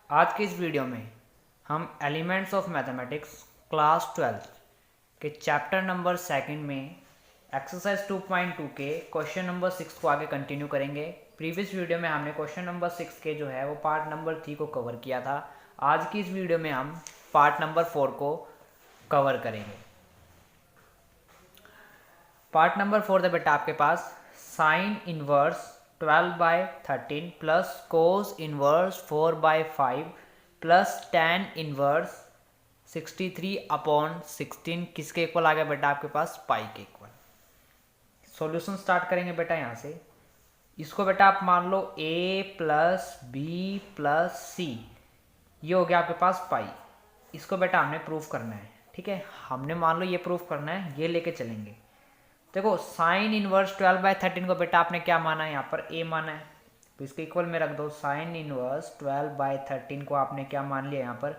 आज की इस वीडियो में हम एलिमेंट्स ऑफ मैथमेटिक्स क्लास 12 के चैप्टर नंबर सेकंड में एक्सरसाइज 2.2 के क्वेश्चन नंबर 6 को आगे कंटिन्यू करेंगे। प्रीवियस वीडियो में हमने क्वेश्चन नंबर 6 के जो है वो पार्ट नंबर 3 को कवर किया था। आज की इस वीडियो में हम पार्ट नंबर 4 को कवर करेंगे। पार्ट नंबर 4 है बेटा आपके पास sine inverse 12/13 plus cos inverse 4/5 plus tan inverse 63/16 किसके इक्वल आ गया बेटा आपके पास पाई के इक्वल। सॉल्यूशन स्टार्ट करेंगे बेटा यहाँ से। इसको बेटा आप मान लो a प्लस बी प्लस सी, ये हो गया आपके पास पाई। इसको बेटा हमने प्रूफ करना है, ठीक है। हमने मान लो ये प्रूफ करना है, ये लेके चलेंगे। देखो साइन इनवर्स 12/13 को बेटा आपने क्या माना है, यहाँ पर a माना है, तो इसके इक्वल में रख दो। साइन इनवर्स 12/13 को आपने क्या मान लिया, यहाँ पर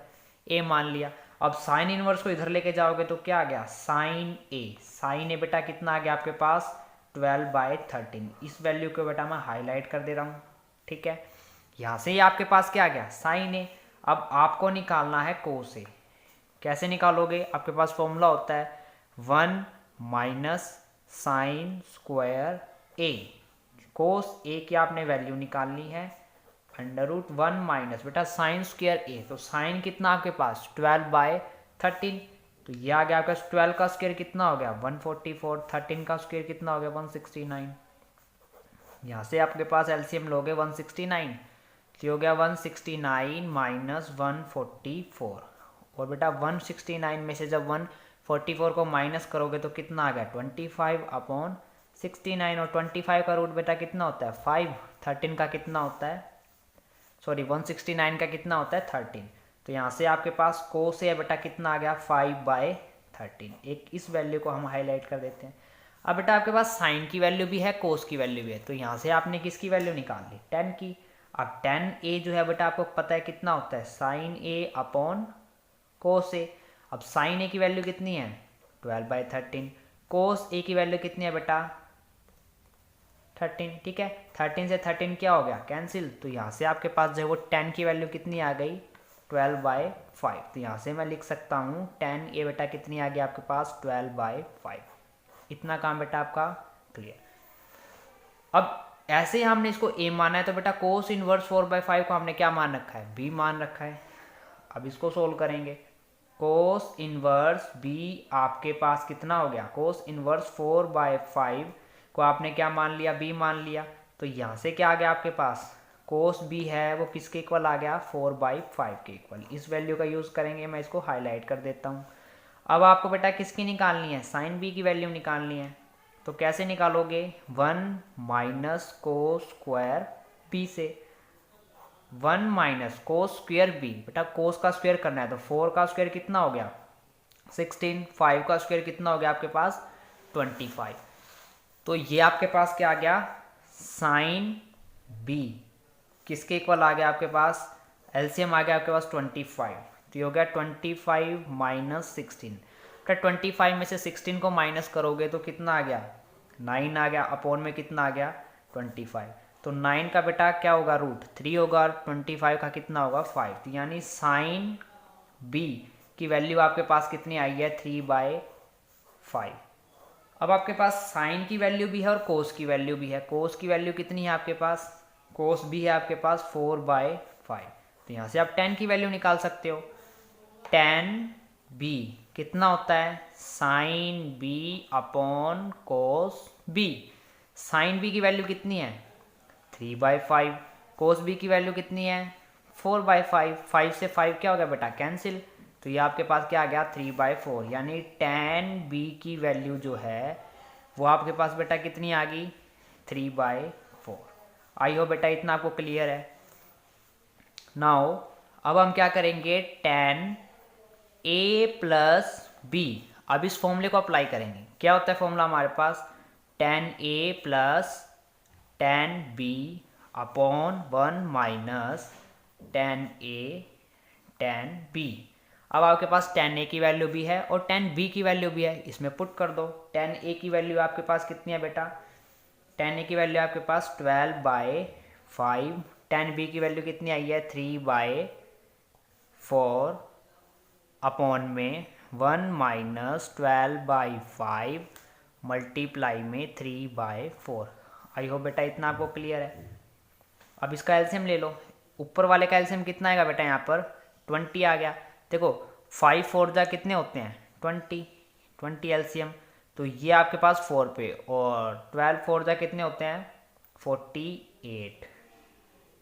a मान लिया। अब साइन इनवर्स को इधर लेके जाओगे तो क्या आ गया साइन a। साइन a बेटा कितना आ गया आपके पास 12/13। इस वैल्यू को बेटा मैं हाईलाइट कर दे रहा हूँ, ठीक है। यहाँ से ही आपके पास क्या आ गया साइन a। अब आपको निकालना है कोस a। कैसे निकालोगे, आपके पास फॉर्मूला होता है 1 माइनस साइन स्क्वायर ए। कोस ए की आपने वैल्यू निकालनी है √1 माइनस बेटा साइन स्क्वायर ए। तो साइन कितना आपके पास 12/13, तो ये आ गया आपका 12 का स्क्वायर कितना हो गया 144, 13 का स्क्वायर कितना हो गया 169। यहाँ से आपके पास एलसीएम लोगे 169, तो हो गया 169 माइनस 144। और बेटा 169 में से जब 144 को माइनस करोगे तो कितना आ गया 25/69। और 25 का रूट बेटा कितना होता है 5। 13 का कितना होता है, सॉरी 169 का कितना होता है 13। तो यहाँ से आपके पास कोस है बेटा कितना आ गया 5/13। एक इस वैल्यू को हम हाईलाइट कर देते हैं। अब बेटा आपके पास साइन की वैल्यू भी है, कोस की वैल्यू भी है, तो यहाँ से आपने किसकी वैल्यू निकाल ली tan की। अब tan a जो है बेटा आपको पता है कितना होता है साइन a/कोस a। अब साइन a की वैल्यू कितनी है 12/13, कोस a की वैल्यू कितनी है बेटा 13, ठीक है। 13 से 13 क्या हो गया कैंसिल, तो यहाँ से आपके पास जो है वो tan की वैल्यू कितनी आ गई 12/5। तो यहाँ से मैं लिख सकता हूँ tan a बेटा कितनी आ गई आपके पास 12/5। इतना काम बेटा आपका क्लियर। अब ऐसे ही हमने इसको a माना है, तो बेटा कोस इनवर्स 4/5 को हमने क्या मान रखा है b मान रखा है। अब इसको सोल्व करेंगे। कोस इनवर्स b आपके पास कितना हो गया, कोस इनवर्स 4/5 को आपने क्या मान लिया b मान लिया। तो यहाँ से क्या आ गया आपके पास कोस b है वो किसके इक्वल आ गया 4/5 के इक्वल। इस वैल्यू का यूज़ करेंगे, मैं इसको हाईलाइट कर देता हूँ। अब आपको बेटा किसकी निकालनी है साइन b की वैल्यू निकालनी है। तो कैसे निकालोगे 1 माइनस कोस स्क्वायर b से 1 माइनस कोस स्क्वायर b। बेटा कोस का स्क्वायर करना है, तो 4 का स्क्वायर कितना हो गया 16, 5 का स्क्वायर कितना हो गया आपके पास 25। तो ये आपके पास क्या आ गया साइन b किसके इक्वल आ गया आपके पास, एलसीएम आ गया आपके पास 25। तो ये हो गया 25 माइनस 16। बेटा 25 में से 16 को माइनस करोगे तो कितना आ गया 9 आ गया, अपॉन में कितना आ गया 25। तो 9 का बेटा क्या होगा √3 होगा, और 25 का कितना होगा 5। तो यानी साइन b की वैल्यू आपके पास कितनी आई है 3/5। अब आपके पास साइन की वैल्यू भी है और कोस की वैल्यू भी है। कोस की वैल्यू कितनी है आपके पास, कोस भी है आपके पास 4/5। तो यहाँ से आप tan की वैल्यू निकाल सकते हो। tan b कितना होता है साइन b/कोस b। साइन b की वैल्यू कितनी है 3/5, कोस b की वैल्यू कितनी है 4/5। 5 से 5 क्या हो गया बेटा कैंसिल, तो ये आपके पास क्या आ गया 3/4। यानी tan b की वैल्यू जो है वो आपके पास बेटा कितनी आ गई 3/4। आई हो बेटा इतना आपको क्लियर है। नाउ अब हम क्या करेंगे tan a प्लस b। अब इस फॉर्मूले को अप्लाई करेंगे। क्या होता है फॉर्मूला हमारे पास tan a plus tan b/1 minus tan a tan b। अब आपके पास tan a की वैल्यू भी है और tan b की वैल्यू भी है, इसमें पुट कर दो। tan a की वैल्यू आपके पास कितनी है बेटा, tan a की वैल्यू आपके पास 12/5, tan b की वैल्यू कितनी आई है 3/4। 4 अपॉन में 1 माइनस 12/5 मल्टीप्लाई में 3/4। आई होप बेटा इतना आपको क्लियर है। अब इसका एलसीएम ले लो। ऊपर वाले का एलसीएम कितना आएगा बेटा, यहाँ पर 20 आ गया। देखो 5 4 जा कितने होते हैं 20 एलसीएम, तो ये आपके पास 4 पे, और 12 4 जा कितने होते हैं 48।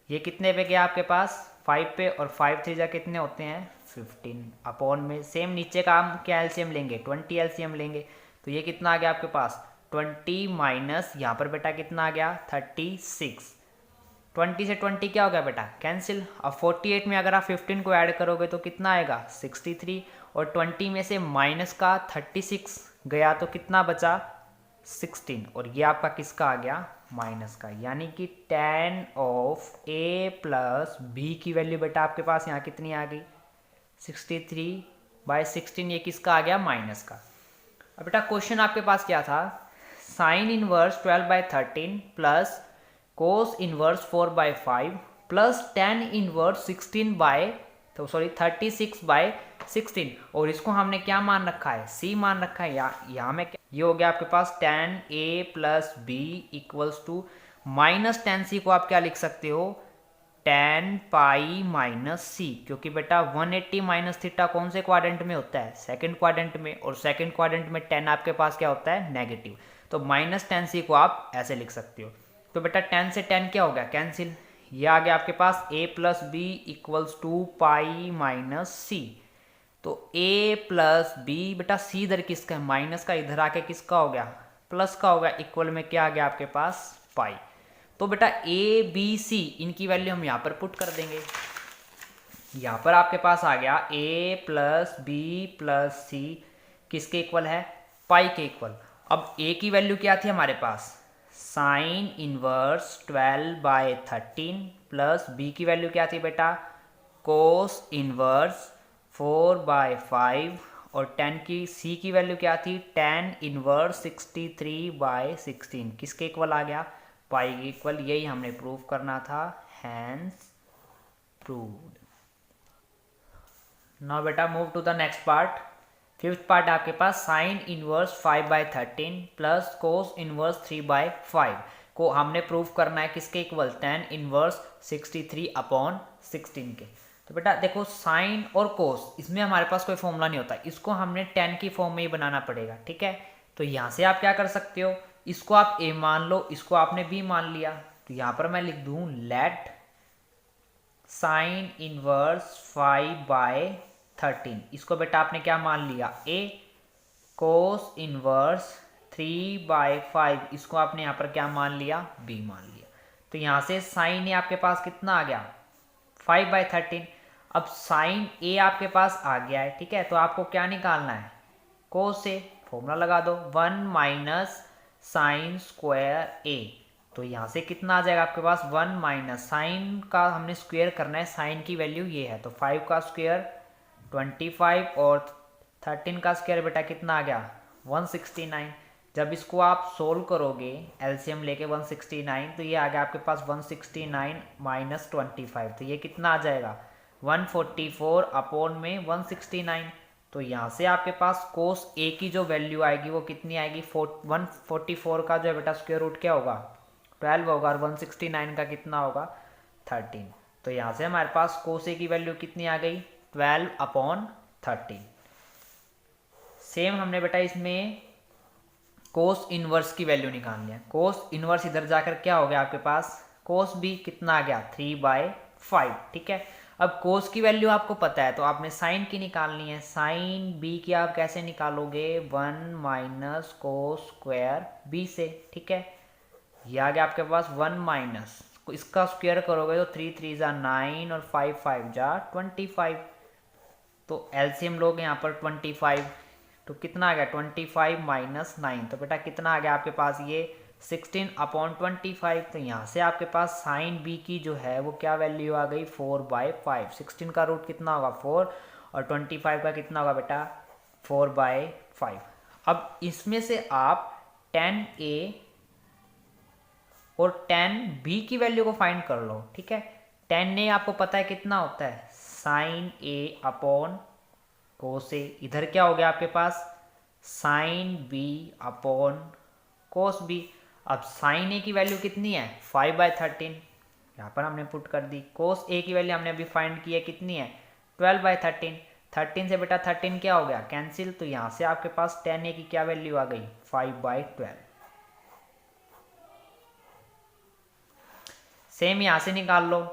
ये कितने पे गया आपके पास 5 पे, और 5 3 जा कितने होते हैं 15 अपॉन में सेम नीचे का हम क्या एलसीएम लेंगे 20 एलसीएम लेंगे। तो ये कितना आ गया आपके पास 20 माइनस यहाँ पर बेटा कितना आ गया 36। 20 से 20 क्या हो गया बेटा कैंसिल। अब 48 में अगर आप 15 को ऐड करोगे तो कितना आएगा 63, और 20 में से माइनस का 36 गया तो कितना बचा 16, और ये आपका किसका आ गया माइनस का, यानी कि tan of a plus b की वैल्यू बेटा आपके पास यहाँ कितनी आ गई 63/16, ये किसका आ गया माइनस का। अब बेटा क्वेश्चन आपके पास क्या था, sign inverse 12/13 plus cos inverse 4/5 plus tan inverse 36/16, और इसको हमने क्या मान रखा है c मान रखा है। यहाँ में ये हो गया आपके पास tan a plus b equals two minus tan c को आप क्या लिख सकते हो tan पाई माइनस c, क्योंकि बेटा 180 माइनस थीटा कौन से क्वाड्रेंट में होता है सेकंड क्वाड्रेंट में, और सेकंड क्वाड्रेंट में tan आपके पास क्या होता है नेगेटिव, तो माइनस tan c को आप ऐसे लिख सकते हो। तो बेटा tan से tan क्या हो गया कैंसिल, ये आ गया आपके पास a plus B equals to pi minus C. तो a प्लस बी बेटा c इधर किसका है माइनस का, इधर आके किसका हो गया प्लस का हो गया, इक्वल में क्या आ गया आपके पास पाई। तो बेटा a b c इनकी वैल्यू हम यहाँ पर पुट कर देंगे। यहाँ पर आपके पास आ गया a प्लस बी प्लस सी किसके इक्वल है पाई के इक्वल। अब a की वैल्यू क्या थी हमारे पास साइन इनवर्स 12/13 प्लस b की वैल्यू क्या थी बेटा कोस इनवर्स 4/5, और tan की c की वैल्यू क्या थी tan इनवर्स 63/16 किसके इक्वल आ गया पाई के इक्वल। यही हमने प्रूव करना था, हैंस प्रूव्ड। नाउ बेटा move to the next part. Fifth part आपके पास sine inverse 5/13 plus cos inverse 3/5 को हमने प्रूव करना है किसके इक्वल tan इनवर्स 63/16 के। तो बेटा देखो साइन और कोस इसमें हमारे पास कोई फॉर्मूला नहीं होता, इसको हमने tan की फॉर्म में ही बनाना पड़ेगा, ठीक है। तो यहाँ से आप क्या कर सकते हो, इसको आप a मान लो, इसको आपने b मान लिया, तो यहाँ पर मैं लिख दूं लेट साइन इनवर्स 5/13, इसको बेटा आपने क्या मान लिया a, कोस इनवर्स 3/5 इसको आपने यहाँ पर क्या मान लिया b मान लिया। तो यहाँ से साइन ए आपके पास कितना आ गया 5/13। अब साइन ए आपके पास आ गया है, ठीक है, तो आपको क्या निकालना है कोस ए, फॉर्मूला लगा दो 1 माइनस साइन स्क्वायर ए। तो यहाँ से कितना आ जाएगा आपके पास 1 माइनस साइन का हमने स्क्वायर करना है, साइन की वैल्यू ये है, तो 5 का स्क्वायर 25 और 13 का स्क्वायर बेटा कितना आ गया 169। जब इसको आप सोल्व करोगे एलसीएम लेके 169, तो ये आ गया आपके पास 169 माइनस 25, तो ये कितना आ जाएगा 144 अपॉन में 169। तो यहाँ से आपके पास कोस ए की जो वैल्यू आएगी वो कितनी आएगी 144 का जो है बेटा स्क्वायर रूट क्या होगा 12 होगा, और 169 का कितना होगा 13। तो यहाँ से हमारे पास कोस ए की वैल्यू कितनी आ गई 12/13। सेम हमने बेटा इसमें कोस इनवर्स की वैल्यू निकालनी है। कोस इनवर्स इधर जाकर क्या हो गया आपके पास कोस बी कितना आ गया 3/5, ठीक है। अब कोस की वैल्यू आपको पता है तो आपने साइन की निकालनी है। साइन बी की आप कैसे निकालोगे 1 माइनस कोस स्क्वायर बी से, ठीक है। ये आ गया आपके पास 1 माइनस, इसका स्क्वायर करोगे तो 3 3 जा 9 और 5 5 जा 25। तो एलसीएम लोगे यहाँ पर 25, तो कितना आ गया 25 माइनस 9, तो बेटा कितना आ गया आपके पास ये 16/25। तो यहाँ से आपके पास साइन बी की जो है वो क्या वैल्यू आ गई 4/5। 16 का रूट कितना होगा 4, और 25 का कितना होगा बेटा 4/5। अब इसमें से आप tan a और tan b की वैल्यू को फाइंड कर लो, ठीक है। tan a आपको पता है कितना होता है साइन ए अपॉन कोस ए, इधर क्या हो गया आपके पास sine B upon cos B. अब साइन ए की वैल्यू कितनी है 5/13, यहाँ पर हमने पुट कर दी। कोस ए की वैल्यू हमने अभी फाइंड की है कितनी है 12/13। 13 से बेटा 13 क्या हो गया कैंसिल, तो यहाँ से आपके पास tan ए की क्या वैल्यू आ गई 5/12। सेम यहाँ से निकाल लो,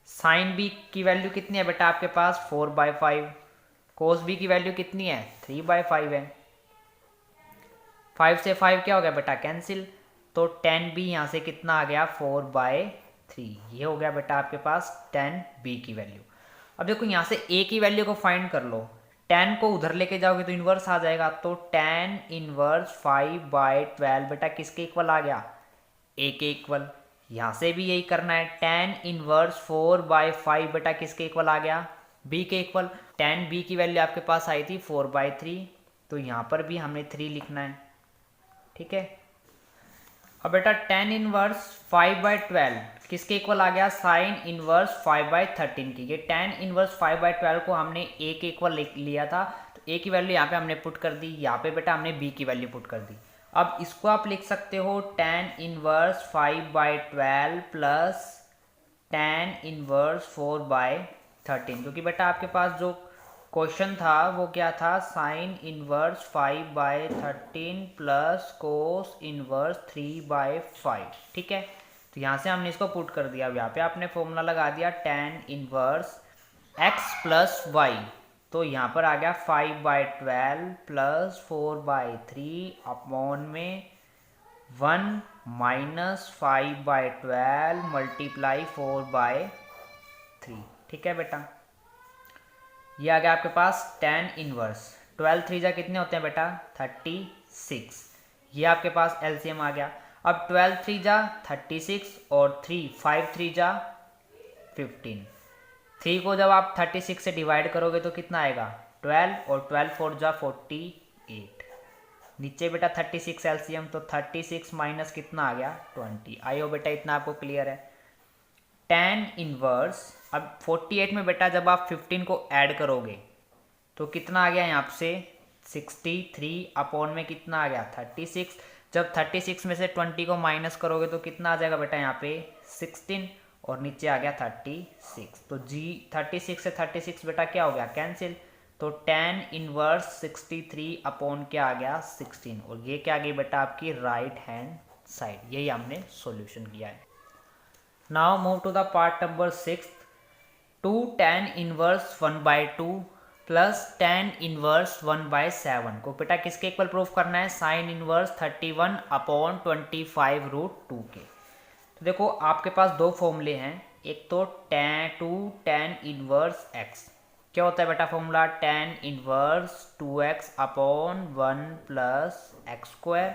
साइन बी की वैल्यू कितनी है बेटा आपके पास 4/5, कोस बी की वैल्यू कितनी है 3/5 है। 5 से 5 क्या हो गया बेटा कैंसिल, तो tan बी यहाँ से कितना आ गया 4/3, ये हो गया बेटा आपके पास tan बी की वैल्यू। अब देखो यहाँ से a की वैल्यू को फाइंड कर लो, tan को उधर लेके जाओगे तो इन्वर्स आ जाएगा, तो tan इनवर्स 5/12 बेटा किसके इक्वल आ गया a के इक्वल। यहाँ से भी यही करना है, tan इनवर्स 4/5 बेटा किसके इक्वल आ गया b के इक्वल। tan b की वैल्यू आपके पास आई थी 4/3, तो यहाँ पर भी हमने 3 लिखना है, ठीक है। अब बेटा tan इनवर्स 5/12 किसके इक्वल आ गया साइन इनवर्स 5/13 की। ये tan इनवर्स 5/12 को हमने a के इक्वल लिया था, तो a की वैल्यू यहाँ पे हमने पुट कर दी, यहाँ पे बेटा हमने b की वैल्यू पुट कर दी। अब इसको आप लिख सकते हो tan inverse 5/12 plus tan inverse 4/13, क्योंकि बेटा आपके पास जो क्वेश्चन था वो क्या था sign inverse 5/13 plus cos inverse 3/5, ठीक है। तो यहाँ से हमने इसको पुट कर दिया। अब यहाँ पे आपने फॉर्मूला लगा दिया tan inverse x plus y, तो यहाँ पर आ गया 5/12 प्लस 4/3 अपॉन में 1 माइनस 5/12 मल्टीप्लाई 4/3, ठीक है बेटा। ये आ गया आपके पास tan इनवर्स, 12 3 जा कितने होते हैं बेटा 36, ये आपके पास एलसीएम आ गया। अब 12 3 जा 36 और 5 3 जा 15, 3 को जब आप 36 से डिवाइड करोगे तो कितना आएगा 12, और 12 4 जा 48, नीचे बेटा 36 एलसीएम, तो 36 माइनस कितना आ गया 20। आई हो बेटा इतना आपको क्लियर है। tan इनवर्स, अब 48 में बेटा जब आप 15 को ऐड करोगे तो कितना आ गया यहाँ से 63 अपॉन में कितना आ गया 36, जब 36 में से 20 को माइनस करोगे तो कितना आ जाएगा बेटा यहाँ पे 16, और नीचे आ गया 36, तो जी 36 से 36 बेटा क्या हो गया कैंसिल, तो tan इनवर्स 63 अपॉन क्या आ गया 16, और ये क्या आ गई बेटा आपकी राइट हैंड साइड। यही हमने सॉल्यूशन किया है। Now move to the part number 6, 2 tan inverse 1/2 plus tan inverse 1/7 को बेटा किसके इक्वल प्रूफ करना है साइन इनवर्स 31 अपॉन 25√2 के। तो देखो आपके पास दो फॉर्मूले हैं, एक तो टू tan इनवर्स x, क्या होता है बेटा formula tan inverse 2x upon 1 plus X square,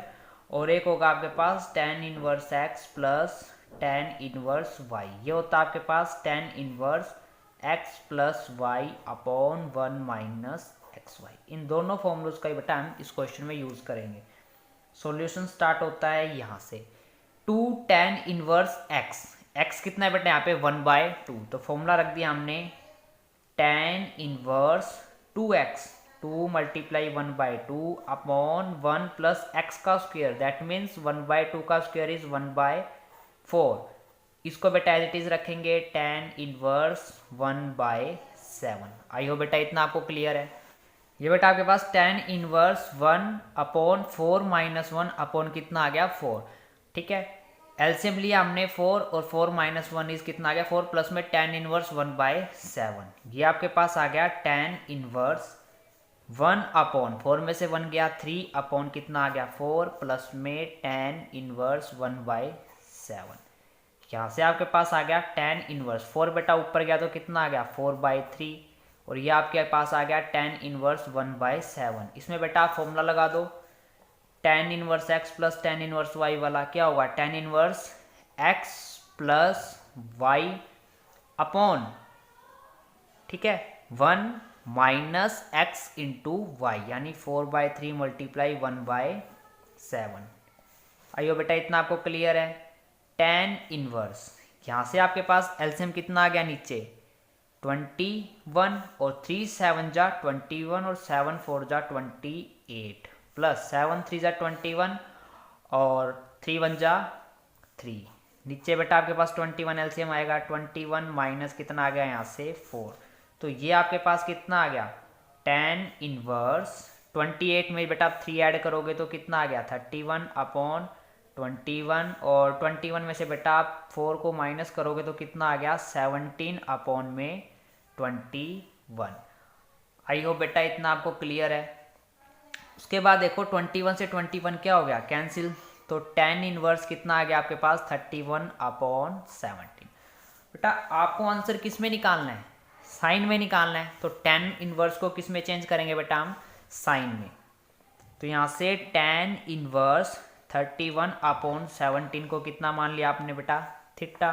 और एक होगा आपके पास tan inverse x plus tan inverse y, ये होता है आपके पास tan inverse x plus Y upon 1 minus X Y. इन दोनों फॉर्मूलोज का बेटा हम इस क्वेश्चन में यूज करेंगे। सॉल्यूशन स्टार्ट होता है यहाँ से, 2 tan इनवर्स x, x कितना है बेटा यहाँ पे 1/2, तो फॉर्मूला रख दिया हमने tan inverse 2x, 2 multiply 1/2 upon 1 plus x का स्क्वायर, दैट मीन्स 1/2 का स्क्वायर इज 1/4, इसको बेटा एज इट इज रखेंगे tan इनवर्स 1/7। आई हो बेटा इतना आपको क्लियर है। ये बेटा आपके पास tan inverse 1 upon 4 minus 1 upon कितना आ गया 4, ठीक है। एलसीएम लिया हमने 4 और 4 माइनस 1 इज कितना आ गया 4, प्लस में tan इनवर्स 1/7, ये आपके पास आ गया tan इनवर्स 1 अपॉन 4 में से 1 गया 3 अपॉन कितना आ गया 4, प्लस में tan इनवर्स 1/7, यहाँ से आपके पास आ गया tan इनवर्स 4 बेटा ऊपर गया तो कितना आ गया 4/3, और ये आपके पास आ गया tan इनवर्स 1/7। इसमें बेटा आप फॉर्मूला लगा दो tan inverse x plus tan inverse y वाला, क्या होगा tan inverse x plus y upon, ठीक है 1 माइनस x इंटू वाई, यानी 4/3 मल्टीप्लाई 1/7। आइयो बेटा इतना आपको क्लियर है। tan इनवर्स, यहाँ से आपके पास एलसीएम कितना आ गया नीचे 21 और 3 7 जा 21 और 7 4 जा 28 प्लस 7 3 जा 21 और 3 1 जा 3। नीचे बेटा आपके पास 21 एलसीएम आएगा, 21 माइनस कितना आ गया यहाँ से 4, तो ये आपके पास कितना आ गया tan इनवर्स 28 में बेटा आप 3 ऐड करोगे तो कितना आ गया 31 अपॉन 21 और 21 में से बेटा आप 4 को माइनस करोगे तो कितना आ गया 17 अपॉन में 21। आई होप बेटा इतना आपको क्लियर है। उसके बाद देखो 21 से 21 क्या हो गया कैंसिल, तो tan इनवर्स कितना आ गया आपके पास 31 अपॉन 17। बेटा आपको आंसर किस में निकालना है, साइन में निकालना है, तो tan इनवर्स को किस में चेंज करेंगे बेटा हम साइन में। तो यहाँ से tan इनवर्स 31 अपॉन 17 को कितना मान लिया आपने बेटा थीटा।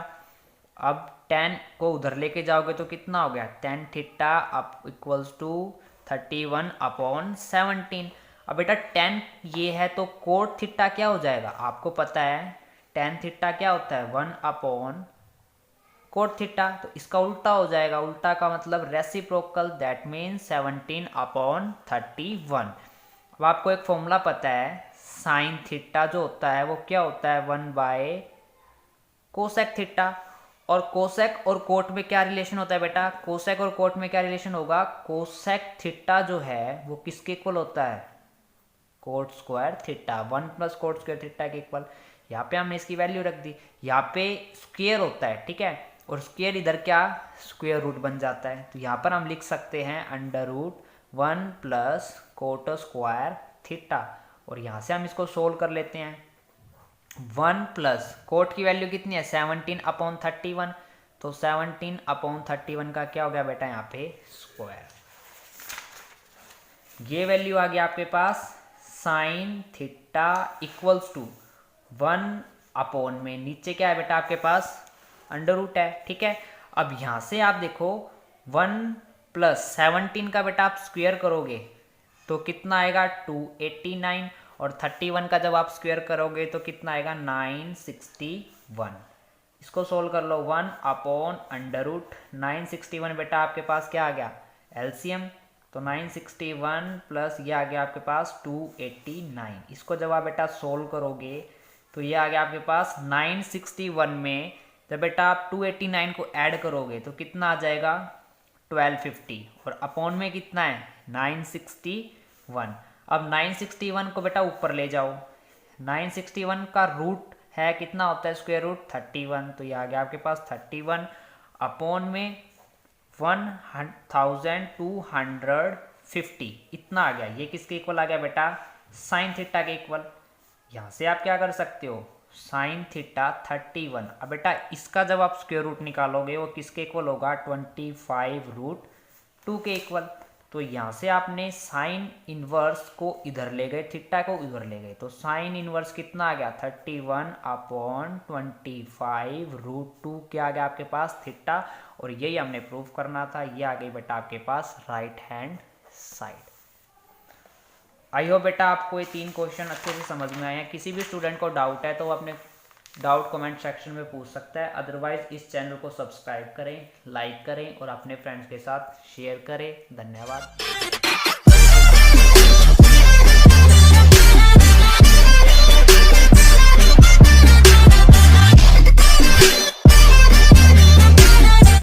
अब tan को उधर लेके जाओगे तो कितना हो गया tan theta up equals to 31 upon 17। अब बेटा tan ये है तो कोट थीटा क्या हो जाएगा, आपको पता है tan थीटा क्या होता है 1 अपॉन कोट थीटा, तो इसका उल्टा हो जाएगा, उल्टा का मतलब रेसिप्रोकल, दैट मीन्स 17 अपॉन 31। अब आपको एक फॉर्मूला पता है साइन थीटा जो होता है वो क्या होता है 1 बाय कोसेक थीटा, और कोसेक और कोट में क्या रिलेशन होता है बेटा, कोसेक और कोट में क्या रिलेशन होगा, कोसेक थीटा जो है वो किसके इक्वल होता है coat square theta, 1 plus cot square theta के इक्वल। यहाँ पे हमने इसकी वैल्यू रख दी, यहाँ पे स्क्वायर होता है ठीक है, और स्क्वायर इधर क्या स्क्वायर रूट बन जाता है, तो यहाँ पर हम लिख सकते हैं under root 1 plus cot square theta, और यहाँ से हम इसको सोल्व कर लेते हैं। 1 प्लस कोट की वैल्यू कितनी है 17 अपॉन 31, तो 17 अपॉन 31 का क्या हो गया बेटा यहाँ पे स्क्वायर। ये वैल्यू आ गया आपके पास sine theta equals to 1 upon में नीचे क्या है बेटा आपके पास अंडर रूट है ठीक है। अब यहाँ से आप देखो 1 प्लस 17 का बेटा आप स्क्वायर करोगे तो कितना आएगा 289, और 31 का जब आप स्क्वायर करोगे तो कितना आएगा 961। इसको सोल्व कर लो 1 अपॉन अंडर रूट 961 बेटा आपके पास क्या आ गया एलसीएम, तो 961 प्लस ये आ गया आपके पास 289। इसको जब आप बेटा सोल्व करोगे तो ये आ गया आपके पास 961 में जब बेटा आप 289 को ऐड करोगे तो कितना आ जाएगा 1250, और अपॉन में कितना है 961। अब 961 को बेटा ऊपर ले जाओ, 961 का रूट है कितना होता है स्क्वायर रूट 31, तो ये आ गया आपके पास 31 अपॉन में 1250 इतना आ गया। ये किसके इक्वल आ गया बेटा साइन थीटा के इक्वल। यहाँ से आप क्या कर सकते हो साइन थीटा 31। अब बेटा इसका जब आप स्क्वायर रूट निकालोगे वो किसके इक्वल होगा 25 रूट 2 के इक्वल। तो यहाँ से आपने साइन इनवर्स को इधर ले गए, थीटा को इधर ले गए, तो साइन इनवर्स कितना आ गया 31 अपॉन 25 रूट 2 क्या आ गया आपके पास थीटा, और यही हमने प्रूव करना था। ये आ गई बेटा आपके पास right hand side. I hope बेटा आपको ये 3 क्वेश्चन अच्छे से समझ में आए हैं। किसी भी स्टूडेंट को डाउट है तो वो अपने डाउट कमेंट सेक्शन में पूछ सकता है, अदरवाइज इस चैनल को सब्सक्राइब करें, लाइक करें और अपने फ्रेंड्स के साथ शेयर करें। धन्यवाद।